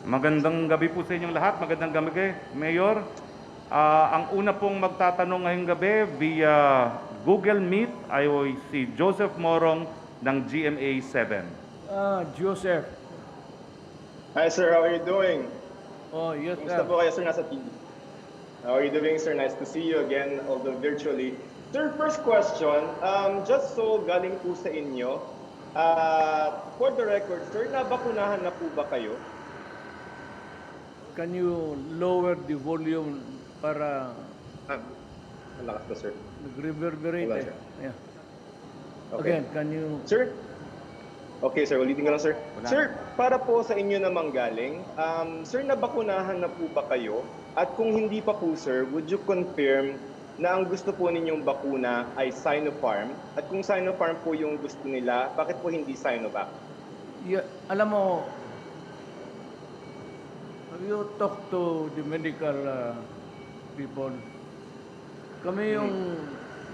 Magandang gabi po sa inyong lahat. Magandang gabi, Mayor. Ang una pong magtatanong ngayong gabi via Google Meet ay si Joseph Morong ng GMA 7. Joseph. Hi sir, how are you doing? Oh, yes, Kumusta po kayo sir, nasa TV? How are you doing sir? Nice to see you again, although virtually. Sir, first question, just so galing po sa inyo, for the record sir, nabakunahan na po ba kayo? Can you lower the volume para Malakas ba sir? nag-reverberate? Wala Eh. siya. Yeah. Okay. Again, can you... Sir? Okay sir, ulitin ko lang sir. Wala. Sir, para po sa inyo namang galing, sir, nabakunahan na po ba kayo? At kung hindi pa po sir, would you confirm na ang gusto po ninyong bakuna ay Sinopharm? At kung Sinopharm po yung gusto nila, bakit po hindi Sinovac? Yeah, alam mo, have you talked to the medical people? Kami yung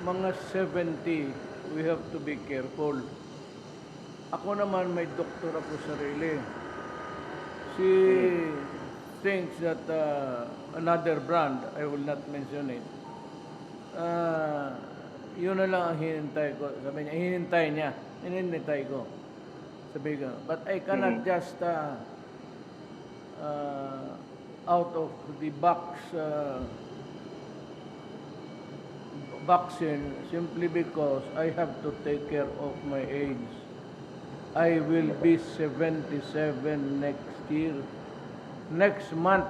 mga 70, we have to be careful. Ako naman may doktor ako sarili. She thinks that another brand, I will not mention it, yun na lang ang hinintay ko. Sabi niya, hinintay ko. Sabi ko, but I cannot just out of the box vaccine simply because I have to take care of my age. I will be 77 next year. Next month.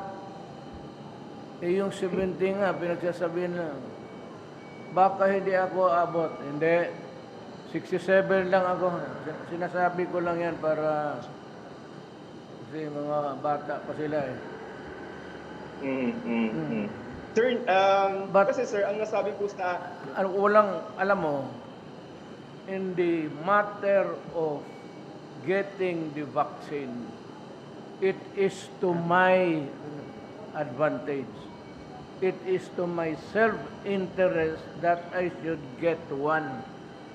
Eh yung 70 nga, pinagsasabihin na, baka hindi ako abot. Hindi. 67 lang ako. Sinasabi ko lang yan para kasi mga bata pa sila eh. Sir, But- kasi sir, ang nasabi po sa... Walang, alam mo, in the matter of getting the vaccine, it is to my advantage. It is to my self-interest that I should get one.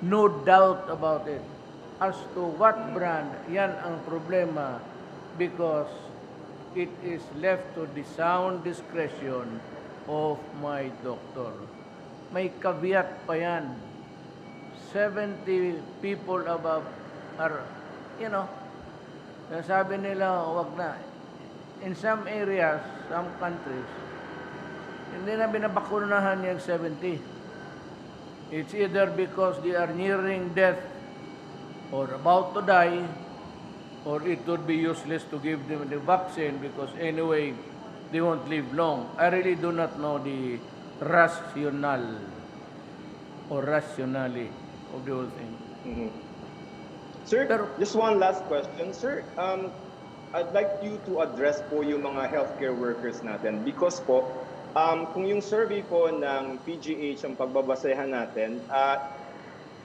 No doubt about it. As to what brand, yan ang problema because it is left to the sound discretion of my doctor. May caveat pa yan. 70 people above are, sabi nila, wag na. In some areas, some countries, hindi na binabakunahan yung 70. It's either because they are nearing death or about to die, or it would be useless to give them the vaccine because anyway, they won't live long. I really do not know the rationale or rationale of the whole thing. Sir, just one last question. Sir, I'd like you to address po yung mga healthcare workers natin because po, kung yung survey po ng PGH ang pagbabasehan natin,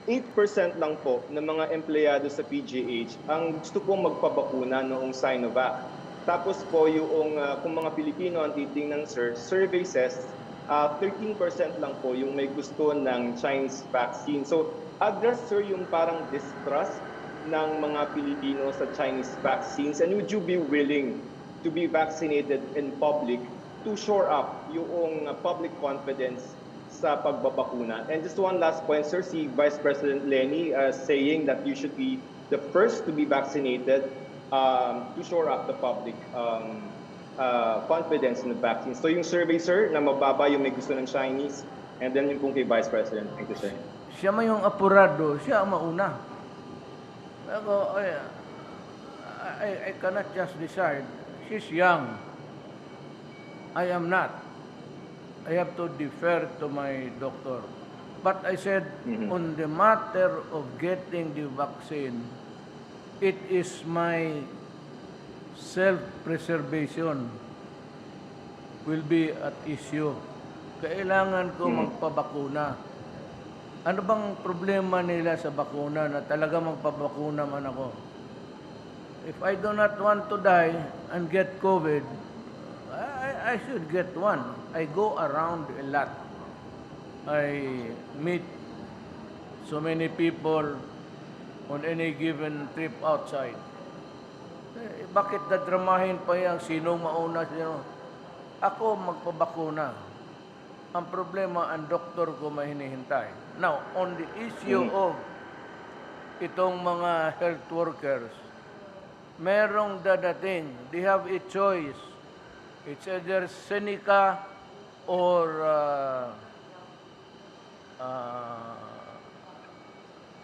8% lang po ng mga empleyado sa PGH ang gusto pong magpabakuna noong Sinovac. Tapos po yung kung mga Pilipino ang titingnan sir, survey says 13% lang po yung may gusto ng Chinese vaccine. So address sir yung parang distrust ng mga Pilipino sa Chinese vaccines, and would you be willing to be vaccinated in public to shore up yung public confidence sa pagbabakuna? And just one last point, sir, si Vice President Lenny saying that you should be the first to be vaccinated to shore up the public confidence in the vaccine. So yung survey, sir, na mababa yung may gusto ng Chinese, and then yung kung kay Vice President. Thank you, sir. Siya man yung apurado, siya ang mauna. Ako, I cannot just decide. She's young. I am not. I have to defer to my doctor. But I said, on the matter of getting the vaccine, it is my self-preservation will be at issue. Kailangan ko magpabakuna. Ano bang problema nila sa bakuna na talaga magpabakuna man ako? If I do not want to die and get COVID, I should get one. I go around a lot. I meet so many people on any given trip outside. Bakit dadramahin pa yan? Sinong mauna? Sino? Ako magpabakuna. Ang problema, ang doktor ko may hinihintay. Now, on the issue of itong mga health workers, merong dadating. They have a choice. It's either Seneca or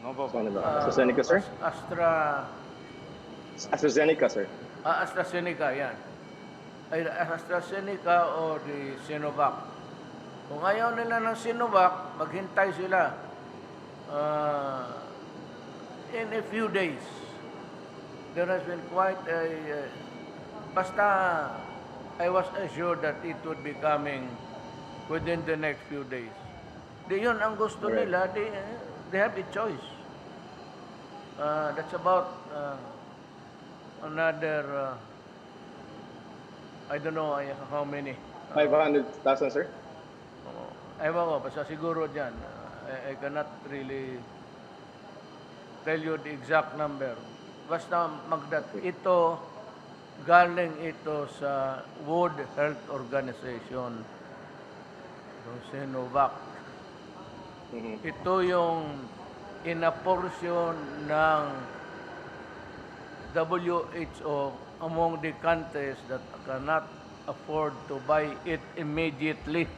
No po. Ano ba? AstraZeneca, sir? AstraZeneca, sir. AstraZeneca, yan. Ay, AstraZeneca o the Sinovac. Kung ayaw nila ng Sinovac, maghintay sila in a few days. There has been quite a... basta I was assured that it would be coming within the next few days. Yun ang gusto Correct. nila, they have a choice. That's about another, I don't know how many. 500,000, sir? Ewan ko, basta siguro dyan. I cannot really tell you the exact number. Basta ito, galing ito sa World Health Organization, yung Sinovac. Ito yung inaporsyon ng WHO among the countries that cannot afford to buy it immediately.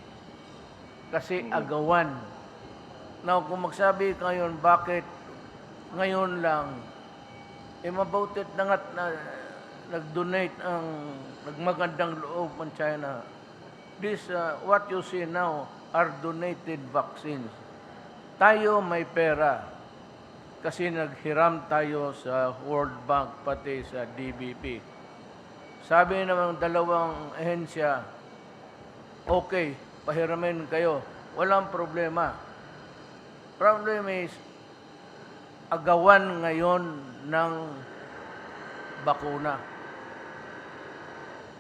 Kasi agawan. Now, kung magsabi kayo, bakit ngayon lang, mabutit na nga't nag-donate nagmagandang loob ng China. This, what you see now, are donated vaccines. Tayo may pera kasi naghiram tayo sa World Bank pati sa DBP. Sabi ng dalawang ehensya, okay, pahiramin kayo. Walang problema. Problem is, agawan ngayon ng bakuna.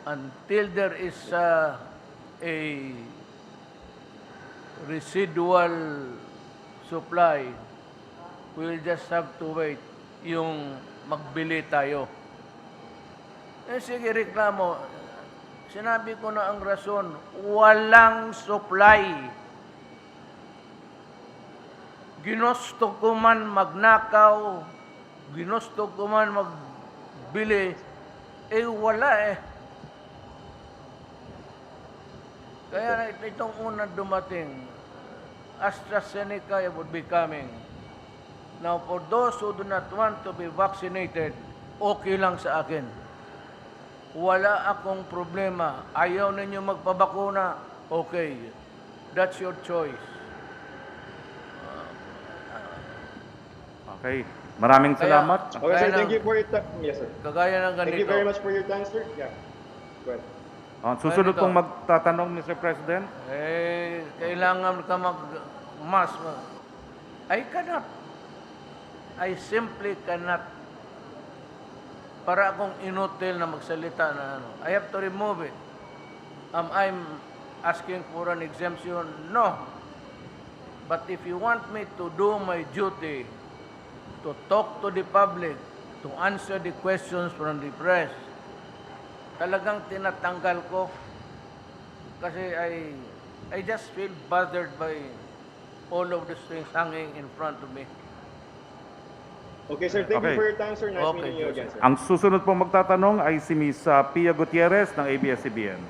Until there is a residual supply, we'll just have to wait yung magbili tayo. Sige, reklamo. Sinabi ko na ang rason, walang supply. Ginusto ko man magnakaw, ginusto ko man magbili, wala eh. Kaya itong unang dumating, AstraZeneca would be coming. Now, for those who do not want to be vaccinated, okay lang sa akin. Wala akong problema. Ayaw ninyo magpabakuna, okay. That's your choice. Okay. Maraming salamat. Okay, sir. Thank you for your time. Yes, sir. Kagaya ng ganito. Thank you very much for your time, sir. Yeah. Go ahead. Susunod pong magtatanong, Mr. President. Kailangan ka mag-mask. I cannot. I simply cannot. Para akong inutil na magsalita na ano. I have to remove it. I'm asking for an exemption? No. But if you want me to do my duty, to talk to the public, to answer the questions from the press, talagang tinatanggal ko kasi I just feel bothered by all of these things hanging in front of me. Okay, sir. Thank you Okay. for your time, sir. Nice Okay, meeting you again, sir. Ang susunod pong magtatanong ay si Ms. Pia Gutierrez ng ABS-CBN.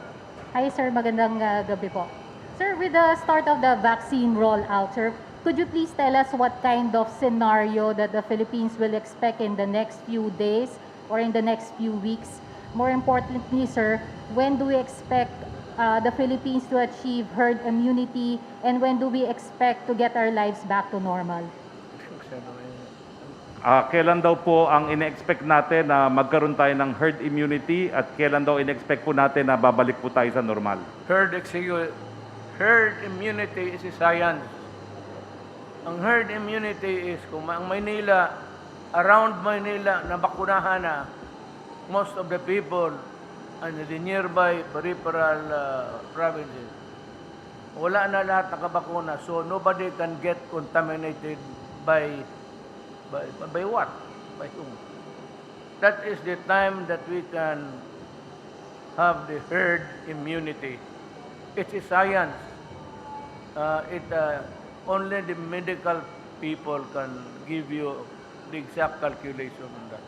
Hi sir, magandang gabi po. Sir, with the start of the vaccine rollout, sir, could you please tell us what kind of scenario that the Philippines will expect in the next few days or in the next few weeks? More importantly, sir, when do we expect the Philippines to achieve herd immunity, and when do we expect to get our lives back to normal? Kailan daw po ang ine-expect natin na magkaroon tayo ng herd immunity at kailan daw ine-expect po natin na babalik po tayo sa normal? Herd immunity is a science. Ang herd immunity is kung ang Maynila, around Maynila, nabakunahan na most of the people and the nearby peripheral provinces. Wala na lahat nakabakuna, so nobody can get contaminated by what? By whom? that is the time that we can have the herd immunity. It is science. Only the medical people can give you the exact calculation on that.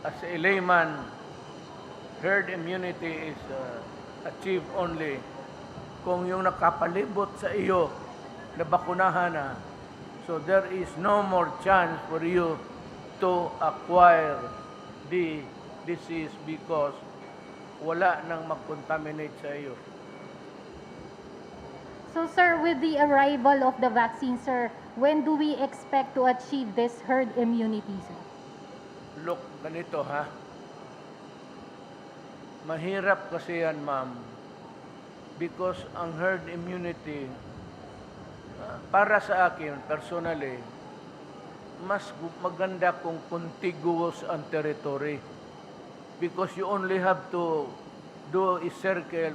As a layman, herd immunity is achieved only kung yung nakapalibot sa iyo na bakunahan na. So there is no more chance for you to acquire the disease because wala nang mag-contaminate sa iyo. So sir, with the arrival of the vaccine, sir, when do we expect to achieve this herd immunity, sir? Look, ganito ha. Mahirap kasi yan, ma'am. Because ang herd immunity, para sa akin, personally, mas maganda kung contiguous ang territory. Because you only have to do a circle,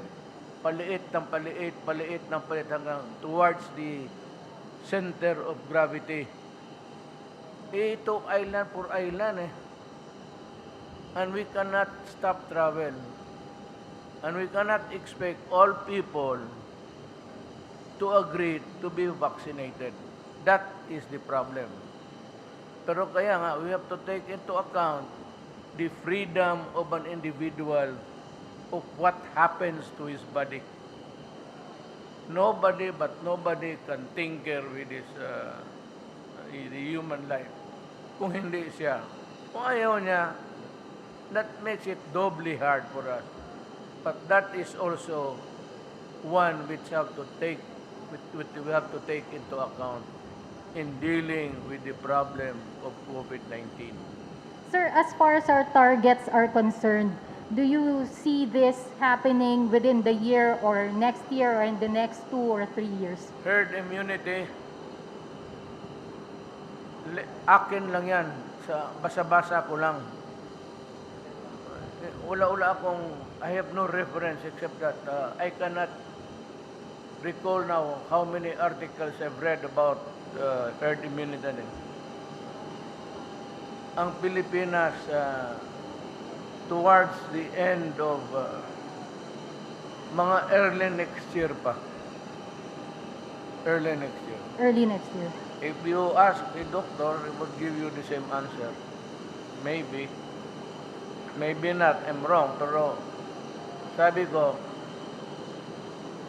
paliit ng paliit, paliit ng paliit hanggang towards the center of gravity. Ito island for island eh. And we cannot stop travel. And we cannot expect all people to agree to be vaccinated. That is the problem. Pero kaya nga, we have to take into account the freedom of an individual of what happens to his body. Nobody can tinker with his the human life. Kung hindi siya, kung ayaw niya, that makes it doubly hard for us. But that is also one which we have to take into account in dealing with the problem of COVID-19. Sir, as far as our targets are concerned, do you see this happening within the year or next year or in the next 2 or 3 years? Herd immunity, akin lang yan. Sa basa-basa ko lang. Wala I have no reference except that I cannot recall now how many articles I've read about herd immunity. Ang Pilipinas, towards the end of mga early next year pa. Early next year. Early next year. If you ask a doctor, he would give you the same answer. Maybe. Maybe not. I'm wrong. Pero sabi ko,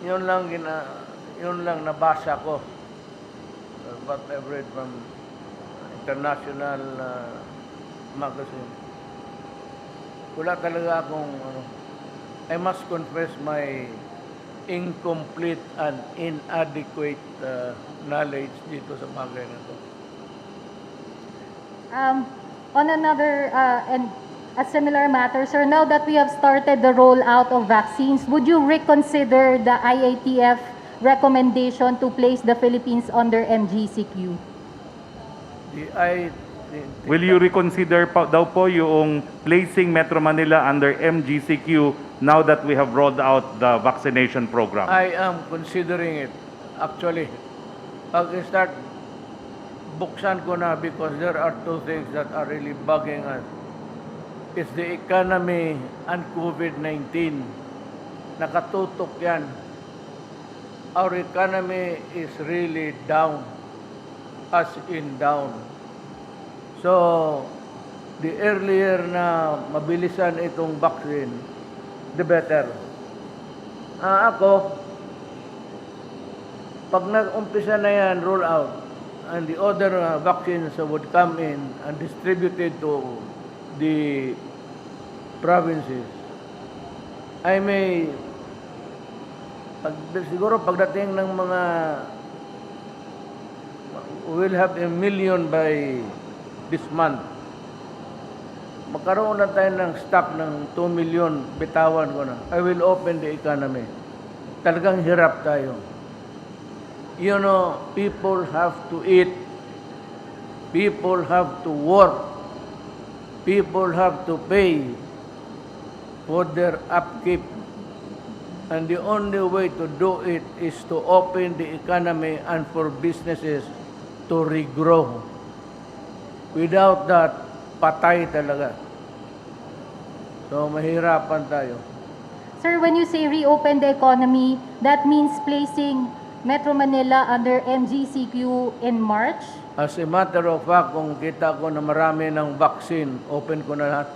yun lang nabasa ko. What I've read from international magazine. Wala talaga akong I must confess my incomplete and inadequate knowledge dito sa bagay na to. On another and a similar matter, sir, now that we have started the rollout of vaccines, would you reconsider the IATF recommendation to place the Philippines under MGCQ? Will you reconsider daw po yung placing Metro Manila under MGCQ now that we have rolled out the vaccination program? I am considering it. Actually, pag-start, buksan ko na because there are two things that are really bugging us. It's the economy and COVID-19. Nakatutok yan. Our economy is really down, as in down. So, the earlier na mabilisan itong vaccine, the better. Ako, pag nag-umpisa na yan, roll out, and the other vaccines would come in and distributed to the provinces, I may, siguro pagdating ng mga, we'll have 1 million by this month. Magkaroon na tayo ng stock ng 2 million, bitawan ko na. I will open the economy. Talagang hirap tayo. You know, people have to eat. People have to work. People have to pay for their upkeep. And the only way to do it is to open the economy and for businesses to regrow. Without that, patay talaga. So, mahirapan tayo. Sir, when you say reopen the economy, that means placing Metro Manila under MGCQ in March? As a matter of fact, kung kita ko na marami ng vaccine, open ko na lahat.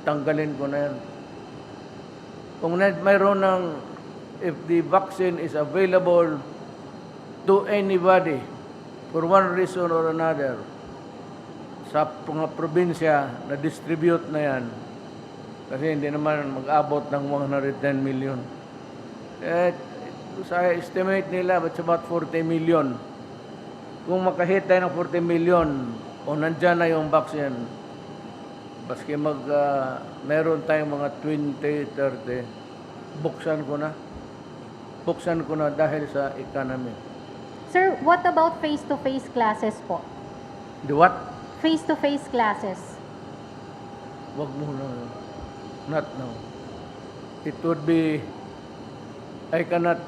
Tanggalin ko na yan. Kung mayroon ng, if the vaccine is available to anybody for one reason or another, sa mga probinsya na distribute na yan, kasi hindi naman mag-abot ng 110 million. Sa estimate nila, it's about 40 million. Kung makahit tayo ng 40 million, o nandyan na yung vaccine, baski meron tayong mga 20, 30, buksan ko na. Buksan ko na dahil sa economy. Sir, what about face-to-face classes po? The what? Face-to-face classes. Wag mo na. Not now. It would be, I cannot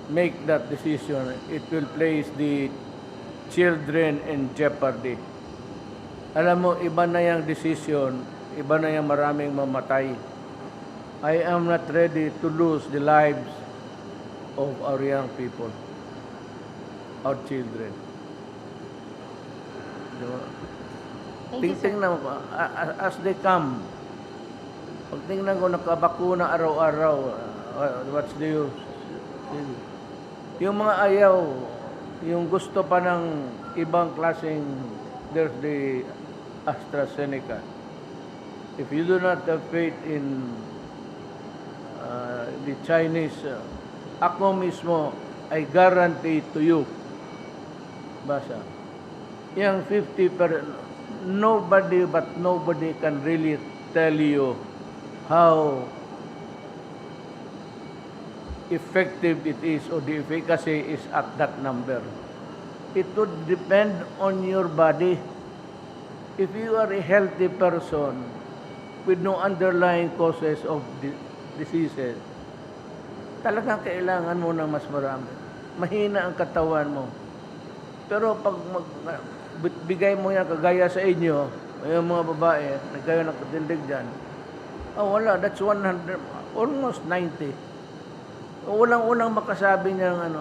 make that decision. It will place the children in jeopardy. Alam mo, iba na yung decision, iba na yung maraming mamatay. I am not ready to lose the lives of our young people, our children. Diba? Thank you, sir. Tingnan mo, as they come, pag tingnan ko nakabakuna araw-araw, what's the use? Yung mga ayaw, yung gusto pa ng ibang klaseng, there's the AstraZeneca. If you do not have faith in the Chinese, ako mismo, I guarantee to you, basa, yung 50%, nobody can really tell you how effective it is or the efficacy is at that number. It would depend on your body. If you are a healthy person with no underlying causes of diseases, talagang kailangan mo ng mas marami. Mahina ang katawan mo. Pero pag bigay mo yan kagaya sa inyo, yung mga babae, nagkayo ng katindig dyan, wala, that's 100, almost 90. Walang makasabi niyang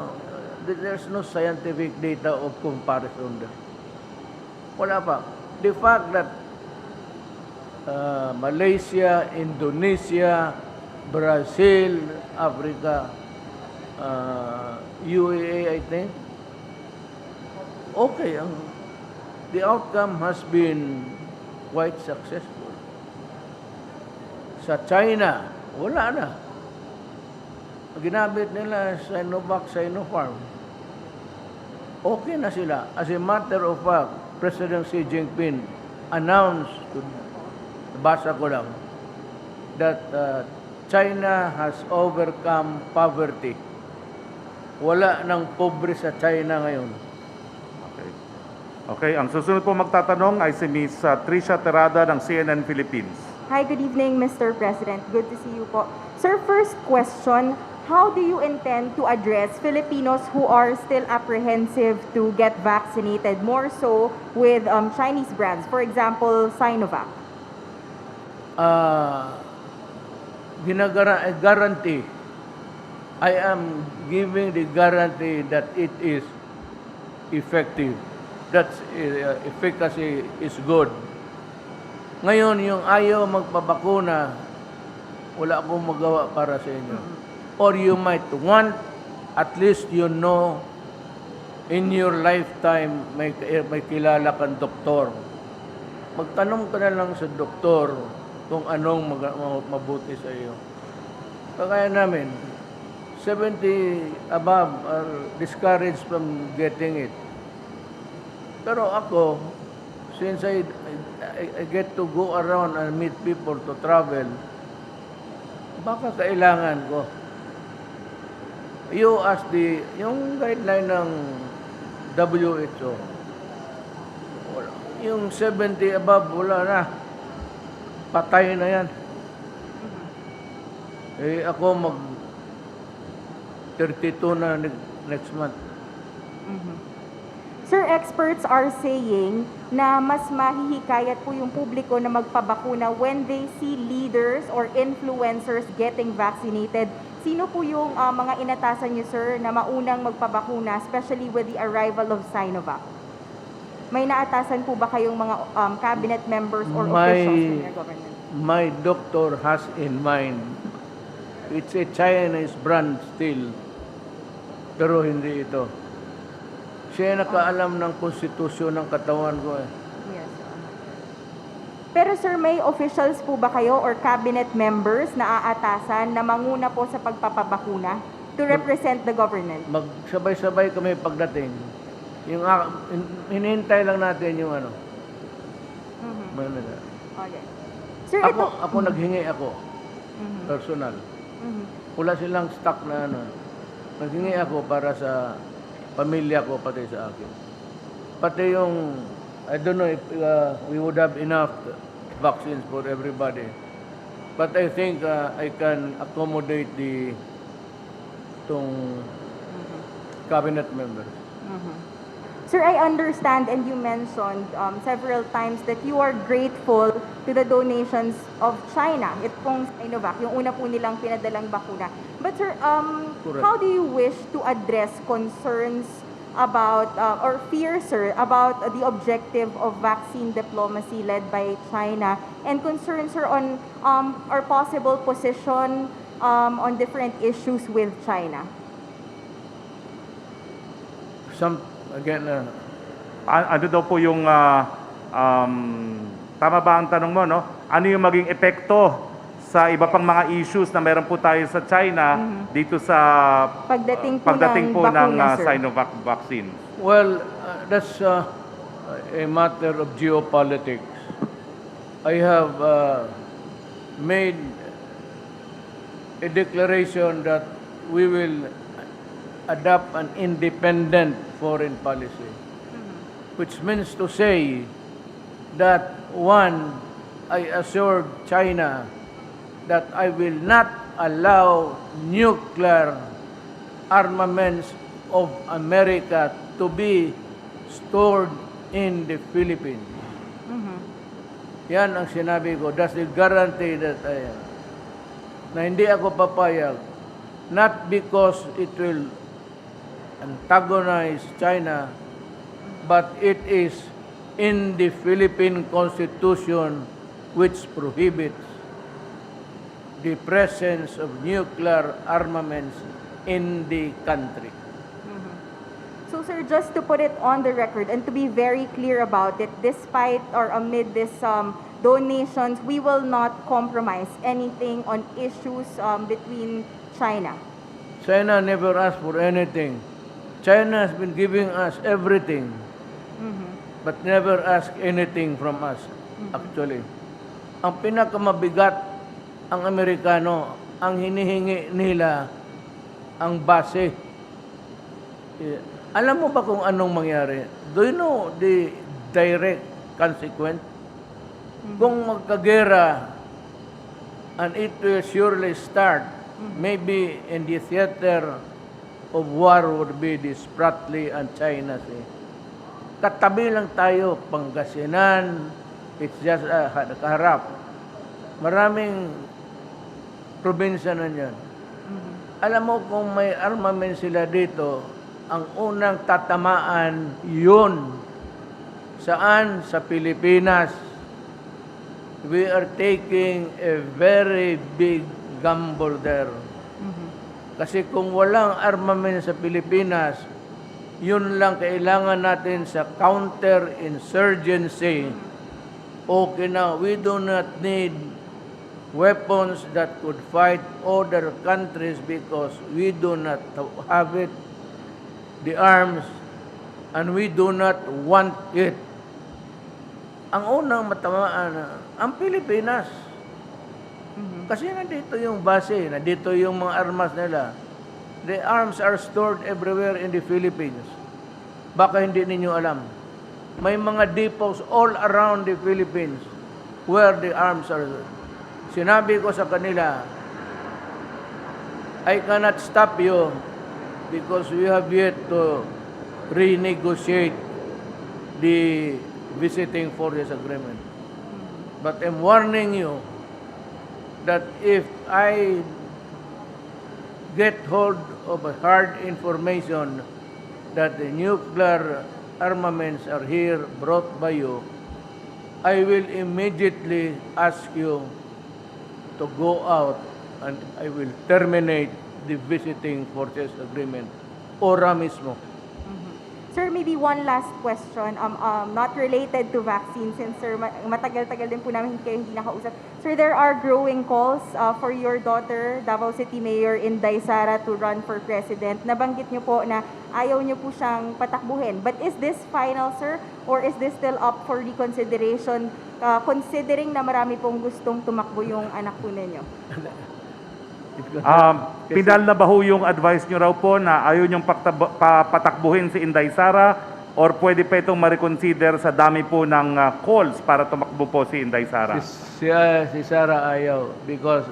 there's no scientific data of comparison there. Wala pa. The fact that Malaysia, Indonesia, Brazil, Africa, UAE, I think, okay, the outcome has been quite successful. Sa China, wala na. Ginamit nila Sinovac, Sinopharm. Okay na sila. As a matter of fact, President Xi Jinping announced, basa ko lang, that China has overcome poverty. Wala nang pobre sa China ngayon. Okay, ang susunod po magtatanong ay si Ms. Tricia Terada ng CNN Philippines. Hi, good evening, Mr. President. Good to see you po. Sir, first question, how do you intend to address Filipinos who are still apprehensive to get vaccinated, more so with Chinese brands, for example, Sinovac? Guarantee. I am giving the guarantee that it is effective. That efficacy is good. Ngayon, yung ayaw magpabakuna, wala akong magawa para sa inyo. Or you might want, at least you know, in your lifetime, may kilala kang doktor. Magtanong ka na lang sa doktor kung anong mabuti sa iyo. Kagaya namin, 70 above are discouraged from getting it. Pero ako, since I get to go around and meet people to travel, baka kailangan ko. You ask yung guideline ng WHO, yung 70 above, wala na. Patay na yan. Ako 32 na next month. Sir, experts are saying na mas mahihikayat po yung publiko na magpabakuna when they see leaders or influencers getting vaccinated. Sino po yung mga inatasan niyo, sir, na maunang magpabakuna, especially with the arrival of Sinovac? May naatasan po ba kayong mga cabinet members or officials from your government? My doctor has in mind, it's a Chinese brand still, pero hindi ito. Siya nakaalam ng konstitusyon ng katawan ko eh. Yes. Pero sir, may officials po ba kayo or cabinet members na aatasan na manguna po sa pagpapabakuna to represent the government? Magsabay-sabay kami pagdating. Yung hinihintay lang natin yung ano. Okay. Sir, ito... Ako naghingi ako. Personal. Wala silang stock na ano. Naghingi ako para sa pamilya ko, pati sa akin. Pati yung, I don't know if we would have enough vaccines for everybody. But I think I can accommodate itong cabinet members. Sir, I understand and you mentioned several times that you are grateful to the donations of China. Ito pong Sinovac, yung una po nilang pinadalang bakuna. But sir, Correct. how do you wish to address concerns about, or fears, sir, about the objective of vaccine diplomacy led by China and concerns, sir, on our possible position on different issues with China? Ano daw po yung, tama ba ang tanong mo, no? Ano yung maging epekto sa iba pang mga issues na meron po tayo sa China dito sa Pagdating po ng ng bakuna, sir. Sinovac vaccine? Well, that's a matter of geopolitics. I have made a declaration that we will adopt an independent foreign policy, which means to say that, one, I assured China that I will not allow nuclear armaments of America to be stored in the Philippines. Yan ang sinabi ko. That's the guarantee that I have. Na hindi ako papayag. Not because it will antagonize China, but it is in the Philippine Constitution which prohibits the presence of nuclear armaments in the country. So sir, just to put it on the record and to be very clear about it, despite or amid this donations, we will not compromise anything on issues between China. China never asked for anything. China has been giving us everything, but never asked anything from us, actually. Ang pinakamabigat, ang Amerikano, ang hinihingi nila, ang base. Alam mo ba kung anong mangyari? Do you know the direct consequence? Kung magkagera, and it will surely start, maybe in the theater of war would be the Spratly and China Sea. Katabi lang tayo, Pangasinan, it's just kaharap. Maraming probinsya na yan. Alam mo kung may armament sila dito, ang unang tatamaan yun. Saan? Sa Pilipinas. We are taking a very big gamble there. Kasi kung walang armament sa Pilipinas, yun lang kailangan natin sa counter-insurgency. Okay na, we do not need weapons that could fight other countries because we do not have it, the arms, and we do not want it. Ang unang matamaan, ang Pilipinas. Kasi nandito yung base, nandito yung mga armas nila. The arms are stored everywhere in the Philippines. Baka hindi ninyo alam. May mga depots all around the Philippines where the arms are. Sinabi ko sa kanila, I cannot stop you because we have yet to renegotiate the visiting forces agreement. But I'm warning you that if I get hold of a hard information that the nuclear armaments are here brought by you, I will immediately ask you to go out and I will terminate the visiting forces agreement. Ora mismo. Sir, maybe one last question, not related to vaccine since sir, matagal-tagal din po namin kayo hindi nakausap. Sir, there are growing calls for your daughter, Davao City Mayor Inday Sara, to run for president. Nabanggit niyo po na ayaw niyo po siyang patakbuhin. But is this final, sir? Or is this still up for reconsideration, considering na marami pong gustong tumakbo yung anak po ninyo? Pinal na ba ho yung advice nyo raw po na ayaw nyong patakbuhin si Inday Sara or pwede pa itong ma-reconsider sa dami po ng calls para tumakbo po si Inday Sara? Si Sara ayaw because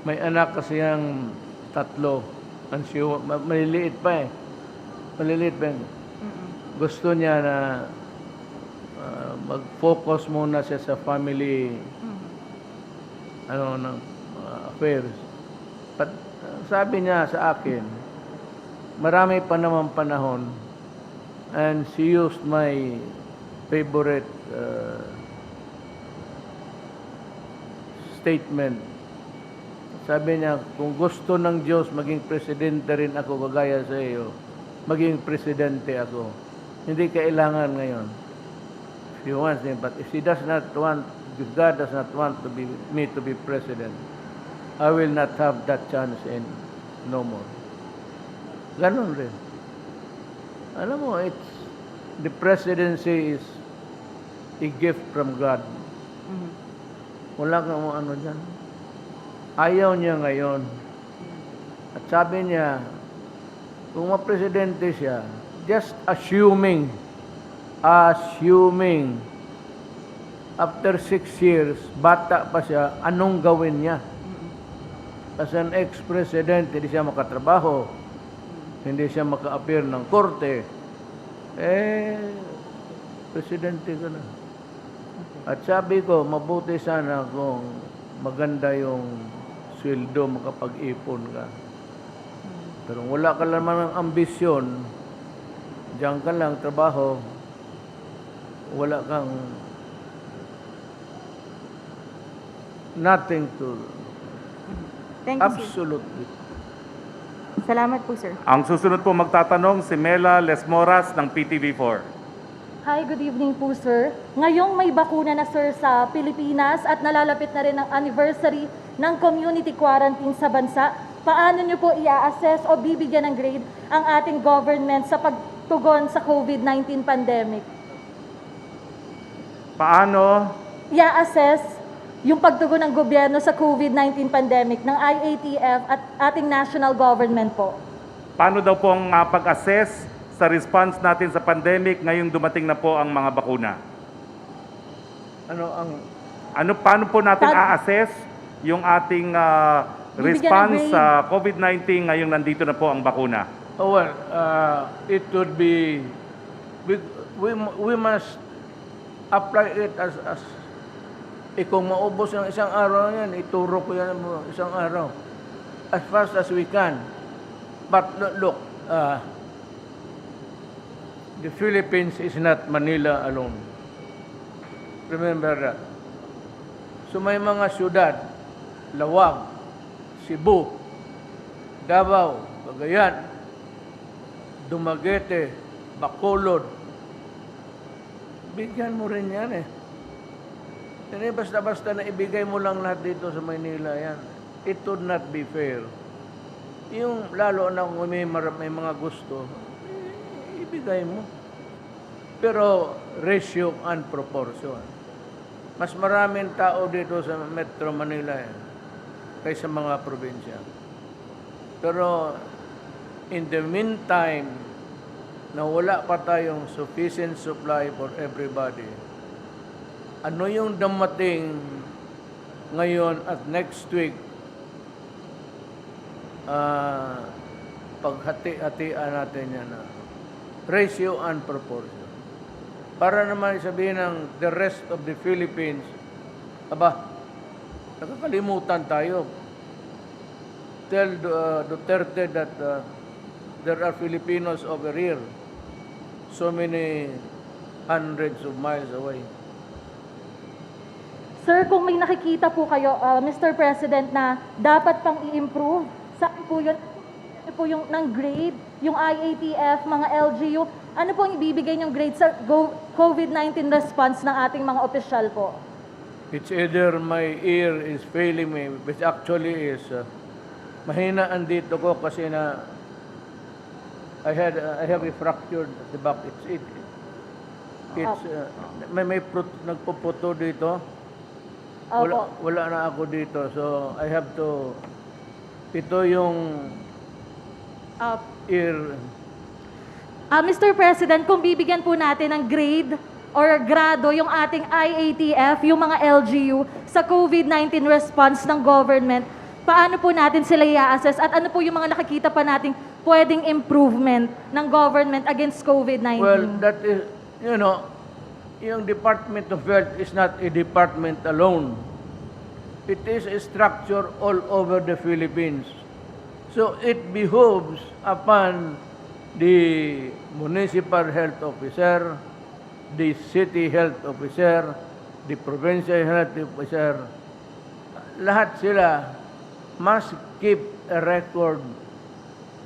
may anak kasi yung tatlo. Maliliit pa eh. Maliliit pa. Gusto niya na mag-focus muna siya sa family affairs. But sabi niya sa akin, marami pa naman panahon and she used my favorite statement. Sabi niya, kung gusto ng Diyos maging presidente rin ako kagaya sa iyo, maging presidente ako. Hindi kailangan ngayon. She wants me, but if she does not want, if God does not want me to be president, I will not have that chance and no more. Ganon rin. Alam mo, the presidency is a gift from God. Wala kang ano dyan. Ayaw niya ngayon. At sabi niya, kung ma-presidente siya, just assuming, after 6 years, bata pa siya, anong gawin niya? As an ex-president, hindi siya makatrabaho, hindi siya maka-appear ng korte, presidente ka na. At sabi ko, mabuti sana kung maganda yung sweldo, makapag-ipon ka. Pero wala ka naman ng ambisyon, diyan ka lang, trabaho, wala kang nothing to Thank you, sir. absolutely. Salamat po, sir. Ang susunod po magtatanong si Mela Lesmoras ng PTV4. Hi, good evening po, sir. Ngayong may bakuna na, sir, sa Pilipinas at nalalapit na rin ang anniversary ng community quarantine sa bansa, paano nyo po i-assess o bibigyan ng grade ang ating government sa pagtugon sa COVID-19 pandemic? Paano? I-assess yung pagtugon ng gobyerno sa COVID-19 pandemic ng IATF at ating national government po. Paano daw pong pag-assess sa response natin sa pandemic ngayong dumating na po ang mga bakuna? Paano po natin a-assess yung ating response sa COVID-19 ngayong nandito na po ang bakuna? Oh, well, it would be, we must apply it as kung maubos ng isang araw yan, ituro ko yan isang araw. As fast as we can. But look, the Philippines is not Manila alone. Remember that. So may mga syudad, Lawag, Cebu, Davao, Cagayan, Dumaguete, Bacolod. Bigyan mo rin yan eh. Hindi basta-basta na ibigay mo lang lahat dito sa Maynila yan. It would not be fair. Yung lalo na kung may mga gusto, ibigay mo. Pero ratio and proportion. Mas maraming tao dito sa Metro Manila kaysa mga probinsya. Pero in the meantime, na wala pa tayong sufficient supply for everybody, ano yung damating ngayon at next week, paghati-hatian natin yan na ratio and proportion. para naman sabihin ng the rest of the Philippines, aba, nakakalimutan tayo. Tell Duterte that there are Filipinos over here, so many hundreds of miles away. Sir, kung may nakikita po kayo, Mr. President, na dapat pang i-improve, saan po yun? Ano po yung ng grade, yung IATF, mga LGU, ano po ang ibibigay niyong grade sa COVID-19 response ng ating mga opisyal po? It's either my ear is failing me, which actually is mahina ang dito ko kasi na I have a fractured at the back. May nagpuputo dito. Wala na ako dito. So I have to, ito yung ear. Mr. President, kung bibigyan po natin ng grade or grado yung ating IATF, yung mga LGU, sa COVID-19 response ng government, paano po natin sila i-assess at ano po yung mga nakikita pa nating pwedeng improvement ng government against COVID-19? Well, that is, yung Department of Health is not a department alone. It is a structure all over the Philippines. So it behooves upon the municipal health officer, the city health officer, the provincial health officer, lahat sila must keep a record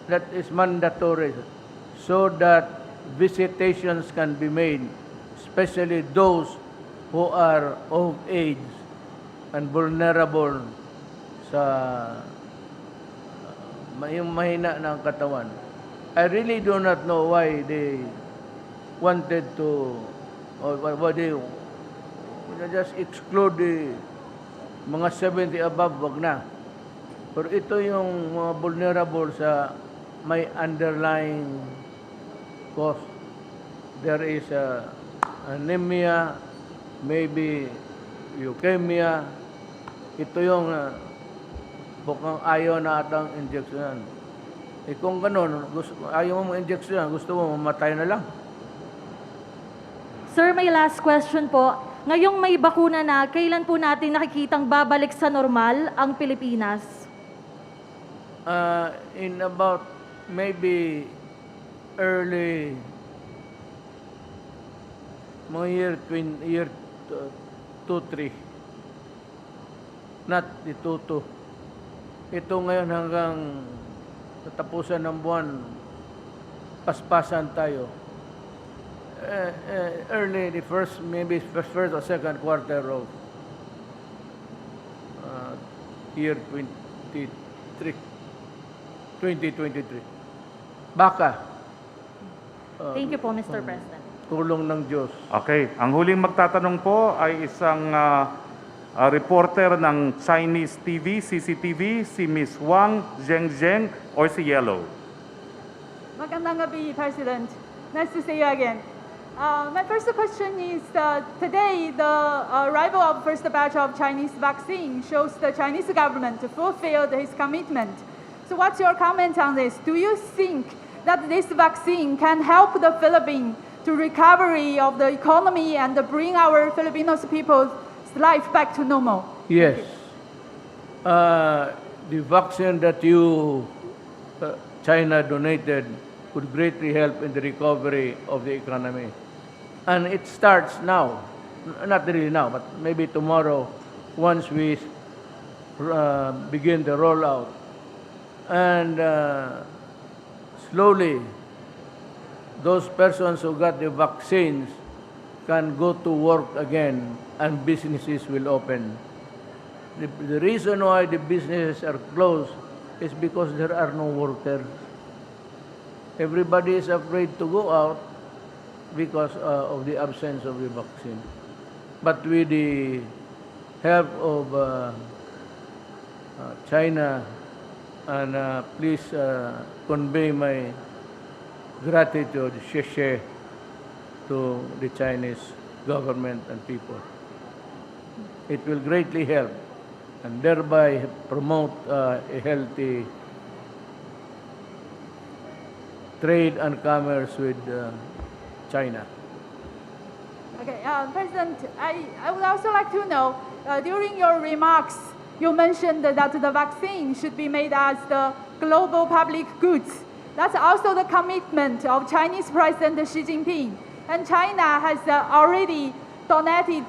that is mandatory so that visitations can be made, especially those who are of age and vulnerable sa yung mahina ng katawan. I really do not know why they wanted to, or why they just exclude the mga 70 above, wag na. Pero ito yung mga vulnerable sa may underlying cause. There is anemia, maybe leukemia. Ito yung bukang ayaw na atang injection. Kung gano'n, ayaw mo injection, gusto mo mamatay na lang. Sir, may last question po. Ngayong may bakuna na, kailan po natin nakikitang babalik sa normal ang Pilipinas? In about maybe early mga year 2-3. Not the 2-2. Ito ngayon hanggang katapusan ng buwan, paspasan tayo. Early, the first or second quarter of year 2023. Baka. Thank you po, Mr. President. Tulong ng Diyos. Okay, ang huling magtatanong po ay isang reporter ng Chinese TV, CCTV, si Miss Wang Zhengzheng or si Yellow. Magandang gabi, President. Nice to see you again. My first question is, today the arrival of first batch of Chinese vaccine shows the Chinese government fulfilled his commitment. So what's your comment on this? Do you think that this vaccine can help the Philippines to recovery of the economy and bring our Filipino people's life back to normal? Yes. The vaccine that China donated could greatly help in the recovery of the economy. And it starts now. Not really now, but maybe tomorrow once we begin the rollout. And slowly, those persons who got the vaccines can go to work again and businesses will open. The reason why the businesses are closed is because there are no workers. Everybody is afraid to go out because of the absence of the vaccine. But with the help of China, and please convey my gratitude, xie to the Chinese government and people. It will greatly help and thereby promote a healthy trade and commerce with China. Okay, President, I would also like to know, during your remarks, you mentioned that the vaccine should be made as the global public goods. That's also the commitment of Chinese President Xi Jinping. And China has already donated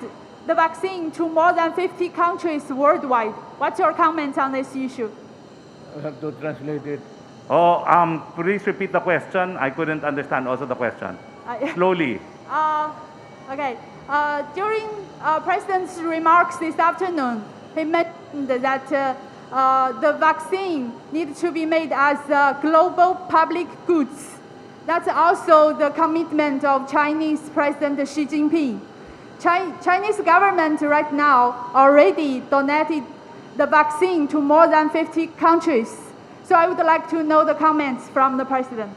the vaccine to more than 50 countries worldwide. What's your comment on this issue? I have to translate it. Oh, please repeat the question. I couldn't understand also the question. Slowly. Okay. During President's remarks this afternoon, he mentioned that the vaccine needs to be made as global public goods. That's also the commitment of Chinese President Xi Jinping. Chinese government right now already donated the vaccine to more than 50 countries. So I would like to know the comments from the President.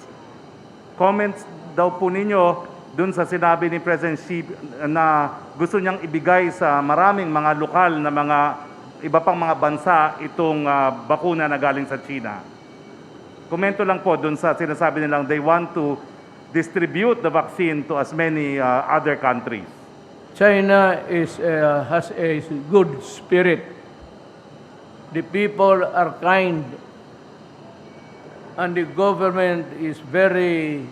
Comments daw po ninyo dun sa sinabi ni President Xi na gusto niyang ibigay sa maraming mga lokal na mga iba pang mga bansa itong bakuna na galing sa China. Komento lang po dun sa sinasabi nilang they want to distribute the vaccine to as many other countries. China has a good spirit. The people are kind, and the government is very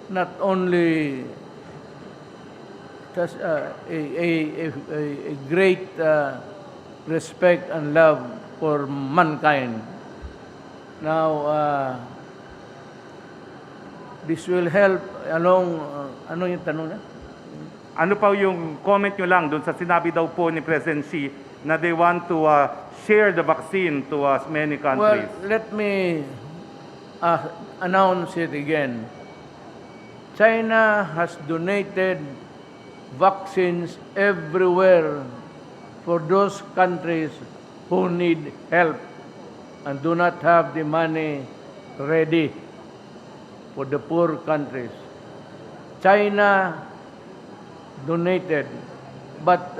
not only just a great respect and love for mankind. Now, this will help along, ano yung tanong na? Ano pa yung comment nyo lang dun sa sinabi daw po ni President Xi na they want to share the vaccine to as many countries? Well, let me announce it again. China has donated vaccines everywhere for those countries who need help and do not have the money ready for the poor countries. China donated, but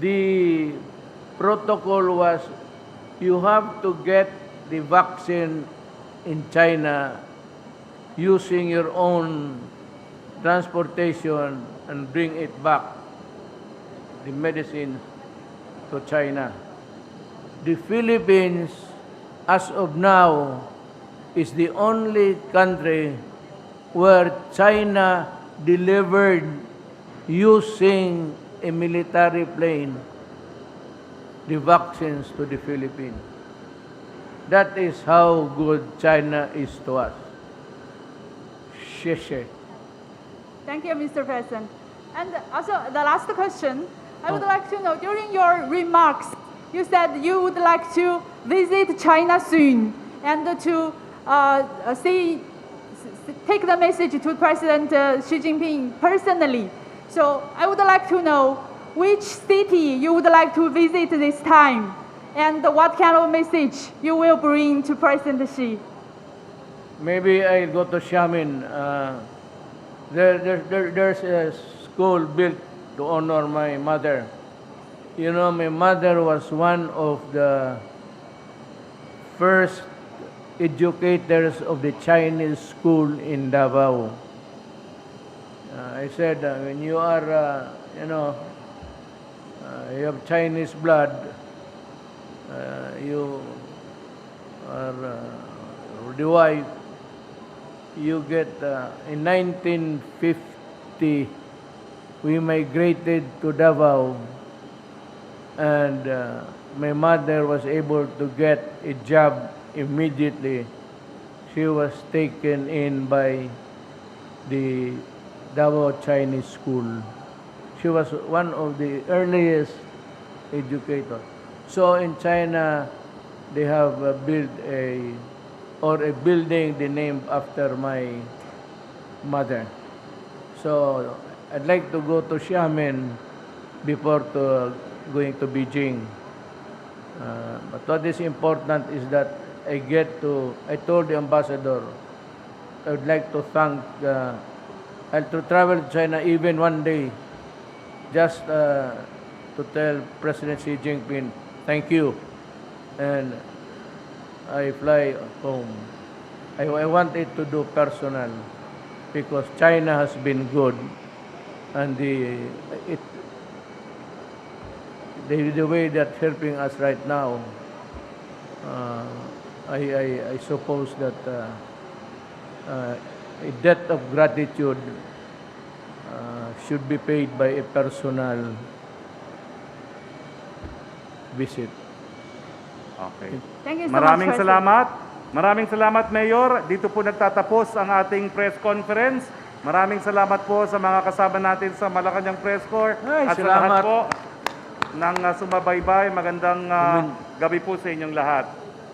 the protocol was you have to get the vaccine in China using your own transportation and bring it back, the medicine, to China. The Philippines, as of now, is the only country where China delivered using a military plane the vaccines to the Philippines. That is how good China is to us. Xie. Thank you, Mr. President. And also, the last question, I would like to know, during your remarks, you said you would like to visit China soon and to take the message to President Xi Jinping personally. So I would like to know which city you would like to visit this time and what kind of message you will bring to President Xi. Maybe I'll go to Xiamen. There's a school built to honor my mother. You know, my mother was one of the first educators of the Chinese school in Davao. I said, when you are, you have Chinese blood, you are the wife, you get, in 1950, we migrated to Davao, and my mother was able to get a job immediately. She was taken in by the Davao Chinese School. She was one of the earliest educators. So in China, they have built a building they named after my mother. So I'd like to go to Xiamen before going to Beijing. But what is important is that I told the ambassador, I would like to thank, and to travel to China even one day, just to tell President Xi Jinping, thank you. And I fly home. I want it to do personal because China has been good and it the way that's helping us right now, uh, I suppose that a debt of gratitude should be paid by a personal visit. Okay. Thank you so Maraming much, President. salamat. Maraming salamat, Mayor. Dito po nagtatapos ang ating press conference. Maraming salamat po sa mga kasama natin sa Malacanang Press Corps Ay, at sa lahat salamat. po ng sumabaybay. Magandang gabi po sa inyong lahat.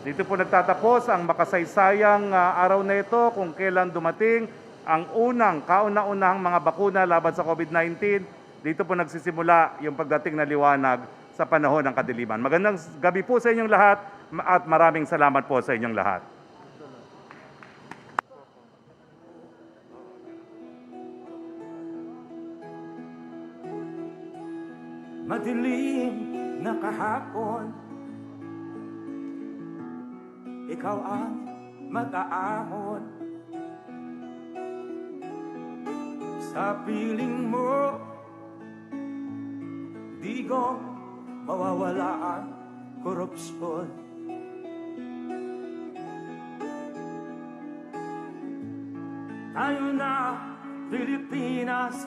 Dito po nagtatapos ang makasaysayang araw na ito kung kailan dumating ang unang kauna-unahang mga bakuna laban sa COVID-19. Dito po nagsisimula yung pagdating na liwanag sa panahon ng kadiliman. Magandang gabi po sa inyong lahat at maraming salamat po sa inyong lahat. Madilim na kahapon, ikaw ang mag-aahon. Sa piling mo, di ko mawawala ang korupsyon. Tayo na, Pilipinas,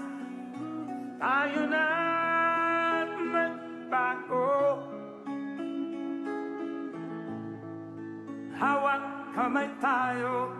tayo na magbago. Hawak kamay tayo,